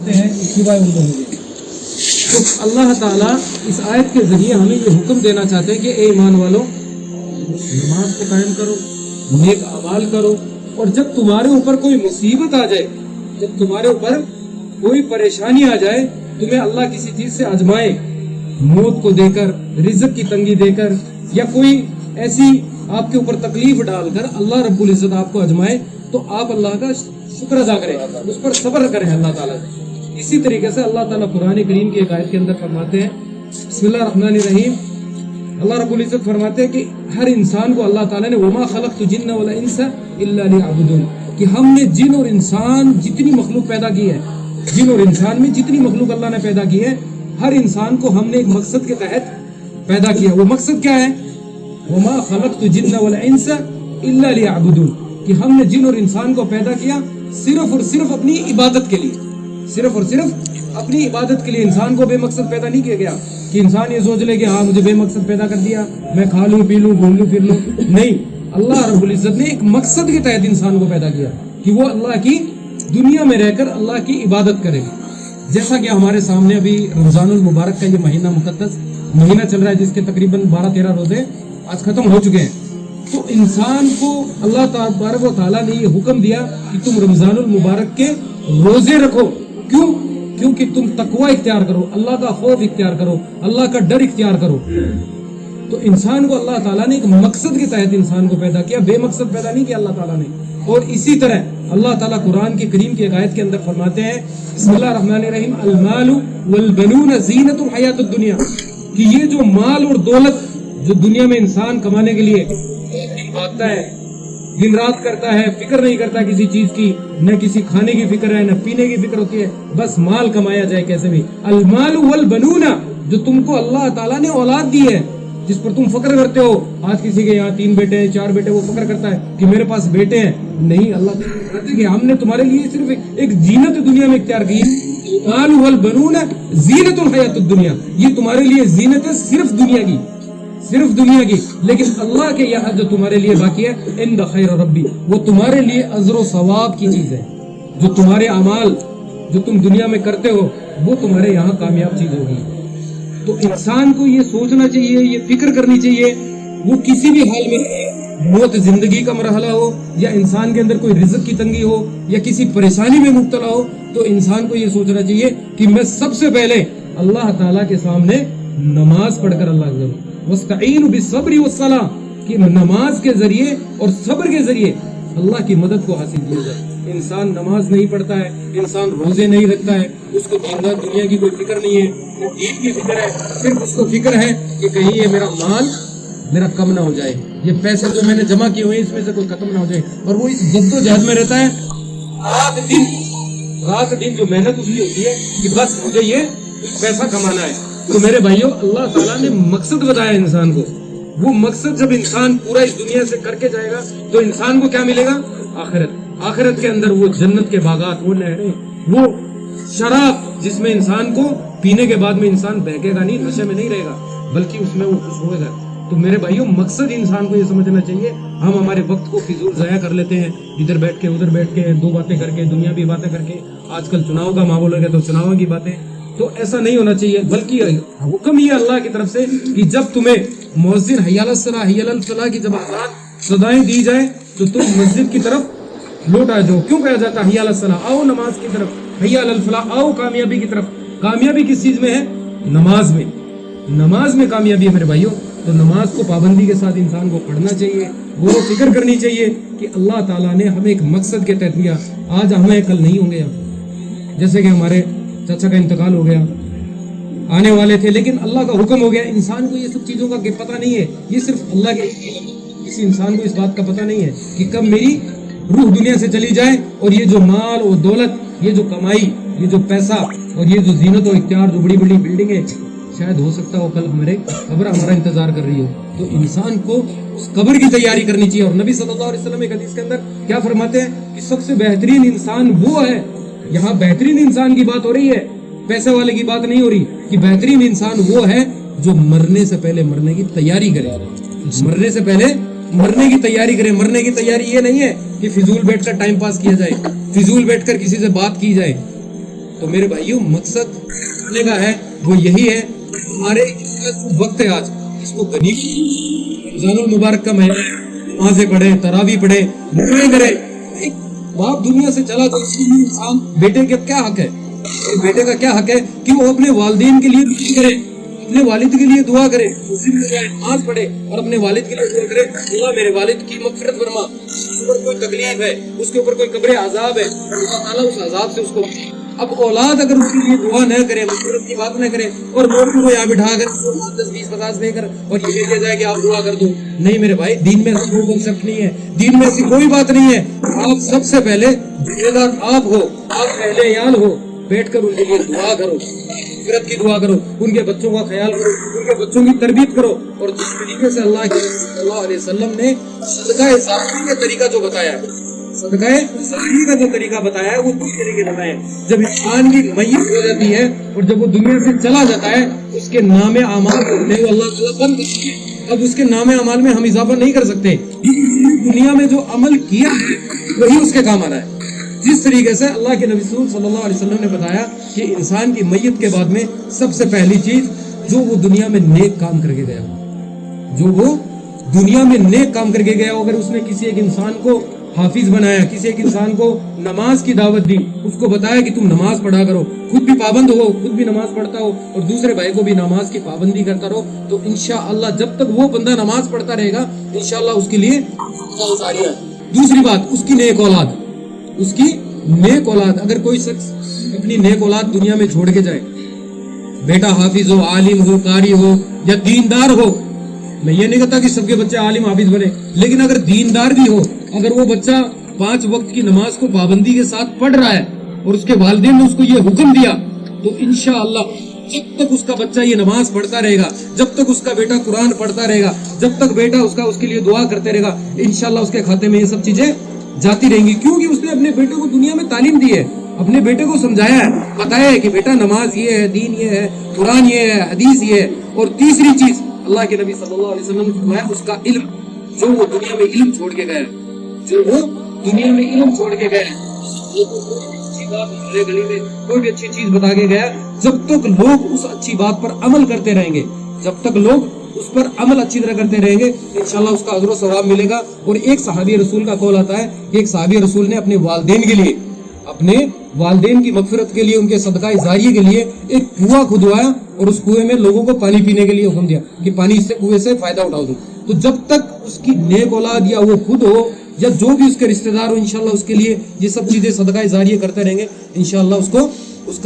ہیں سوائے اردو میں. تو اللہ تعالیٰ اس آیت کے ذریعے ہمیں یہ حکم دینا چاہتے ہیں کہ اے ایمان والو نماز کو قائم کرو, نیک اعمال کرو, اور جب تمہارے اوپر کوئی مصیبت آ جائے, جب تمہارے اوپر کوئی پریشانی آ جائے, تمہیں اللہ کسی چیز سے آزمائے, موت کو دے کر, رزق کی تنگی دے کر, یا کوئی ایسی آپ کے اوپر تکلیف ڈال کر اللہ رب العزت آپ کو آزمائے, تو آپ اللہ کا شکر ادا کریں, اس پر صبر کریں اللہ تعالیٰ سے. اسی طریقے سے اللہ تعالیٰ قرآن کریم کی ایک آیت کے اندر فرماتے ہیں, بسم اللہ الرحمن الرحیم, اللہ رب العزت فرماتے ہیں کہ ہر انسان کو اللہ تعالیٰ نے وما خلقت الجن والانس الا لیعبدون, کہ ہم نے جن اور انسان جتنی مخلوق پیدا کی ہے, جن اور انسان میں جتنی مخلوق اللہ نے پیدا کی ہے, ہر انسان کو ہم نے ایک مقصد کے تحت پیدا کیا. وہ مقصد کیا ہے؟ وما خلقت الجن والانس الا لیعبدون, کہ ہم نے جن اور انسان کو پیدا کیا صرف اور صرف اپنی عبادت کے لیے, صرف اور صرف اپنی عبادت کے لیے. انسان کو بے مقصد پیدا نہیں کیا گیا کہ انسان یہ سوچ لے کہ ہاں مجھے بے مقصد پیدا کر دیا, میں کھا لوں پی لوں گھوم لوں پھر لوں. نہیں, اللہ رب العزت نے ایک مقصد کے تحت انسان کو پیدا کیا کہ وہ اللہ کی دنیا میں رہ کر اللہ کی عبادت کرے. جیسا کہ ہمارے سامنے ابھی رمضان المبارک کا یہ مہینہ مقدس مہینہ چل رہا ہے, جس کے تقریباً 12-13 روزے آج ختم ہو چکے ہیں. تو انسان کو اللہ تبارک و تعالیٰ نے یہ حکم دیا کہ تم رمضان المبارک کے روزے رکھو. کیوں؟ کیونکہ تم تقوی اختیار کرو, اللہ کا خوف اختیار کرو, اللہ کا ڈر اختیار کرو. تو انسان کو اللہ تعالیٰ نے ایک مقصد کے تحت انسان کو پیدا کیا, بے مقصد پیدا نہیں کیا اللہ تعالیٰ نے. اور اسی طرح اللہ تعالیٰ قرآن کی کریم کی ایک آیت کے اندر فرماتے ہیں, بسم اللہ الرحمن الرحیم, المال والبنون زینت الحیات الدنیا, کہ یہ جو مال اور دولت جو دنیا میں انسان کمانے کے لیے بھاگتا ہے, دن رات کرتا ہے, فکر نہیں کرتا کسی چیز کی, نہ کسی کھانے کی فکر ہے, نہ پینے کی فکر ہوتی ہے, بس مال کمایا جائے کیسے بھی. المال والبنون, جو تم کو اللہ تعالیٰ نے اولاد دی ہے, جس پر تم فخر کرتے ہو. آج کسی کے یہاں 3 بیٹے ہیں 4 بیٹے, وہ فخر کرتا ہے کہ میرے پاس بیٹے ہیں. نہیں, اللہ کہتے ہیں کہ ہم نے تمہارے لیے صرف ایک زینت دنیا میں اختیار کی. المال والبنون زینت الحیات الدنیا, یہ تمہارے لیے زینت ہے صرف دنیا کی, صرف دنیا کی. لیکن اللہ کے یہاں جو تمہارے لیے باقی ہے, عند خیر ربی, وہ تمہارے لیے اجر و ثواب کی چیز ہے. جو تمہارے اعمال جو تم دنیا میں کرتے ہو وہ تمہارے یہاں کامیاب چیز ہوگی. تو انسان کو یہ سوچنا چاہیے, یہ فکر کرنی چاہیے, وہ کسی بھی حال میں, موت زندگی کا مرحلہ ہو, یا انسان کے اندر کوئی رزق کی تنگی ہو, یا کسی پریشانی میں مبتلا ہو, تو انسان کو یہ سوچنا چاہیے کہ میں سب سے پہلے اللہ تعالیٰ کے سامنے نماز پڑھ کر اللہ کروں. وَاسْتَعِينُوا بِالصَّبْرِ وَالصَّلَاةِ, کہ نماز کے ذریعے اور صبر کے ذریعے اللہ کی مدد کو حاصل کیا جائے. انسان نماز نہیں پڑھتا ہے, انسان روزے نہیں رکھتا ہے, اس کو دنیا کی کوئی فکر نہیں ہے, وہ دین کی فکر ہے. صرف اس کو فکر ہے کہ کہیں یہ میرا مال میرا کم نہ ہو جائے, یہ پیسے جو میں نے جمع کیے ہوئے اس میں سے کوئی ختم نہ ہو جائے. اور وہ اس جد و جہد میں رہتا ہے, رات دن جو محنت اس کی ہوتی ہے کہ بس مجھے یہ پیسہ کمانا ہے. تو میرے بھائیوں, اللہ تعالیٰ نے مقصد بتایا انسان کو. وہ مقصد جب انسان پورا اس دنیا سے کر کے جائے گا تو انسان کو کیا ملے گا؟ آخرت. آخرت کے اندر وہ جنت کے باغات, وہ نہریں, وہ شراب جس میں انسان کو پینے کے بعد میں انسان بہکے گا نہیں, نشے میں نہیں رہے گا, بلکہ اس میں وہ خوش ہوئے گا. تو میرے بھائیوں, مقصد انسان کو یہ سمجھنا چاہیے. ہم ہمارے وقت کو فضول ضائع کر لیتے ہیں, ادھر بیٹھ کے ادھر بیٹھ کے 2 باتیں کر کے, دنیا بھی باتیں کر کے. آج کل چناؤ کا ماحول ہے تو چناؤ کی باتیں, تو ایسا نہیں ہونا چاہیے. بلکہ حکم یہ اللہ کی طرف سے کہ جب تمہیں مؤذن حی علی الصلاۃ حی علی الفلاح کی جب صدائیں دی جائیں تو تم مسجد کی طرف لوٹ آ جاؤ. کیوں کہا جاتا ہے حی علی الصلاۃ؟ آؤ نماز کی طرف. حی علی الفلاح, آؤ کامیابی کی طرف. کامیابی کس چیز میں ہے؟ نماز میں. نماز میں کامیابی ہے میرے بھائیوں. تو نماز کو پابندی کے ساتھ انسان کو پڑھنا چاہیے, غور و فکر کرنی چاہیے کہ اللہ تعالیٰ نے ہمیں ایک مقصد کے تحت دیا. آج ہمیں کل نہیں ہوں گے, جیسے کہ ہمارے چچا کا انتقال ہو گیا, آنے والے تھے لیکن اللہ کا حکم ہو گیا. انسان کو یہ سب چیزوں کا پتہ نہیں ہے, یہ صرف اللہ کے, کسی انسان کو اس بات کا پتہ نہیں ہے کہ کب میری روح دنیا سے چلی جائے. اور یہ جو مال اور دولت, یہ جو کمائی, یہ جو پیسہ اور یہ جو زینت و اختیار, جو بڑی بڑی بلڈنگیں, شاید ہو سکتا ہو کل ہمارے قبر ہمارا انتظار کر رہی ہو. تو انسان کو اس قبر کی تیاری کرنی چاہیے. اور نبی صلی اللہ علیہ وسلم ایک حدیث کے اندر کیا فرماتے ہیں کہ سب سے بہترین انسان وہ ہے, یہاں بہترین انسان کی بات ہو رہی ہے, پیسے والے کی بات نہیں ہو رہی, کہ بہترین انسان وہ ہے جو مرنے سے پہلے مرنے کی تیاری کرے. مرنے سے پہلے مرنے کی تیاری کرے. مرنے کی تیاری یہ نہیں ہے کہ فضول بیٹھ کر ٹائم پاس کیا جائے, فضول بیٹھ کر کسی سے بات کی جائے, تو میرے بھائیوں مقصد کرنے کا ہے وہ یہی ہے، ہمارے جو وقت ہے آج اس کو غنیمت، رمضان المبارک کا مہینہ ہے، نمازیں پڑھے، تراویح پڑھے، دعائیں کرے۔ ایک باپ دنیا سے چلا تو اس کے لیے انسان بیٹے کا کیا حق ہے، بیٹے کا کیا حق ہے کہ وہ اپنے والدین کے لیے دعا کرے، اپنے والد کے لیے دعا کرے، نماز پڑھے اور اپنے والد کے لیے دعا کرے، اللہ میرے والد کی مغفرت فرما، اس کے اوپر کوئی تکلیف ہے، اس کے اوپر کوئی قبر عذاب ہے، اللہ تعالیٰ اس عذاب سے اس کو۔ اب اولاد اگر اس کے لیے دعا نہ کرے، مغفرت کی بات نہ کرے، اور لوگوں کو یہاں بٹھا کر 10 20 50 دے کر اور یہ کہا جائے کہ آپ دعا کر دو، نہیں میرے بھائی، دین میں ایسا کوئی کنسپٹ نہیں ہے، دین میں ایسی کوئی بات نہیں ہے۔ آپ سب سے پہلے ذمہ دار آپ ہو، آپ اہل عیال ہو، بیٹھ کر ان کے لیے دعا کرو، مغفرت کی دعا کرو، ان کے بچوں کا خیال کرو، ان کے بچوں کی تربیت کرو، اور جس طریقے سے اللہ کے صلی اللہ علیہ وسلم نے صدقہ ظاہری کا طریقہ جو بتایا ہے، صدقہ ظاہری کا جو طریقہ بتایا ہے وہ دو طریقے بتائے ہیں۔ جب انسان کی میت ہو جاتی ہے اور جب وہ دنیا سے چلا جاتا ہے، اس کے نام اعمال پڑھنے کو اللہ تعالیٰ بند کرتے ہیں۔ اب اس کے نام اعمال میں ہم اضافہ نہیں کر سکتے، دنیا میں جو عمل کیا ہے وہی اس کے کام آنا ہے۔ جس طریقے سے اللہ کے نبی صلی اللہ علیہ وسلم نے بتایا کہ انسان کی میت کے بعد میں سب سے پہلی چیز جو وہ دنیا میں نیک کام کر کے گیا ہو، جو وہ دنیا میں نیک کام کر کے گیا ہو، اگر اس نے کسی ایک انسان کو حافظ بنایا، کسی ایک انسان کو نماز کی دعوت دی، اس کو بتایا کہ تم نماز پڑھا کرو، خود بھی پابند ہو، خود بھی نماز پڑھتا ہو اور دوسرے بھائی کو بھی نماز کی پابندی کرتا رہو، تو انشاءاللہ جب تک وہ بندہ نماز پڑھتا رہے گا انشاءاللہ اس کے لیے جاریہ ہے۔ دوسری بات، اس کی نیک اولاد، اس کی نیک اولاد، اگر کوئی شخص اپنی نیک اولاد دنیا میں چھوڑ کے جائے، بیٹا حافظ ہو، عالم ہو، قاری ہو یا دیندار ہو، میں یہ نہیں کہتا کہ سب کے بچے عالم حافظ بنے، لیکن اگر دیندار بھی ہو، اگر وہ بچہ 5 وقت کی نماز کو پابندی کے ساتھ پڑھ رہا ہے اور اس کے والدین نے اس کو یہ حکم دیا، تو انشاءاللہ جب تک اس کا بچہ یہ نماز پڑھتا رہے گا، جب تک اس کا بیٹا قرآن پڑھتا رہے گا، جب تک بیٹا اس کے لیے دعا کرتے رہے گا، انشاءاللہ اس کے کھاتے میں یہ سب چیزیں جاتی رہیں گی، کیونکہ اس نے اپنے بیٹے کو دنیا میں تعلیم دی ہے، اپنے بیٹے کو سمجھایا ہے، بتایا ہے کہ بیٹا نماز یہ ہے، دین یہ ہے، قرآن یہ ہے، حدیث یہ ہے۔ اور تیسری چیز اللہ کے نبی صلی اللہ علیہ وسلم نے فرمایا اس کا علم، جو وہ دنیا میں علم چھوڑ کے گئے، جو وہ دنیا میں علم چھوڑ کے گئے، کوئی بھی اچھی چیز بتا کے گیا، جب تک لوگ اس اچھی بات پر عمل کرتے رہیں گے، جب تک لوگ اس پر عمل اچھی طرح کرتے رہیں گے، انشاءاللہ اس کا اجر و ثواب ملے گا۔ اور ایک صحابی رسول کا قول آتا ہے کہ ایک صحابی رسول نے اپنے والدین کے لیے، اپنے والدین کی مغفرت کے لیے، ان کے صدقہ جاریہ کے لیے ایک کنواں کھدوایا اور اس کنویں میں لوگوں کو پانی پینے کے لیے حکم دیا کہ پانی اس سے کنویں سے فائدہ اٹھاؤ دو۔ تو جب تک اس کی نیک اولاد یا وہ خود ہو یا جو بھی اس کے رشتہ دار ہو، انشاءاللہ اس کے لیے یہ سب چیزیں صدقہ جاریہ کرتے رہیں گے، انشاءاللہ اس کو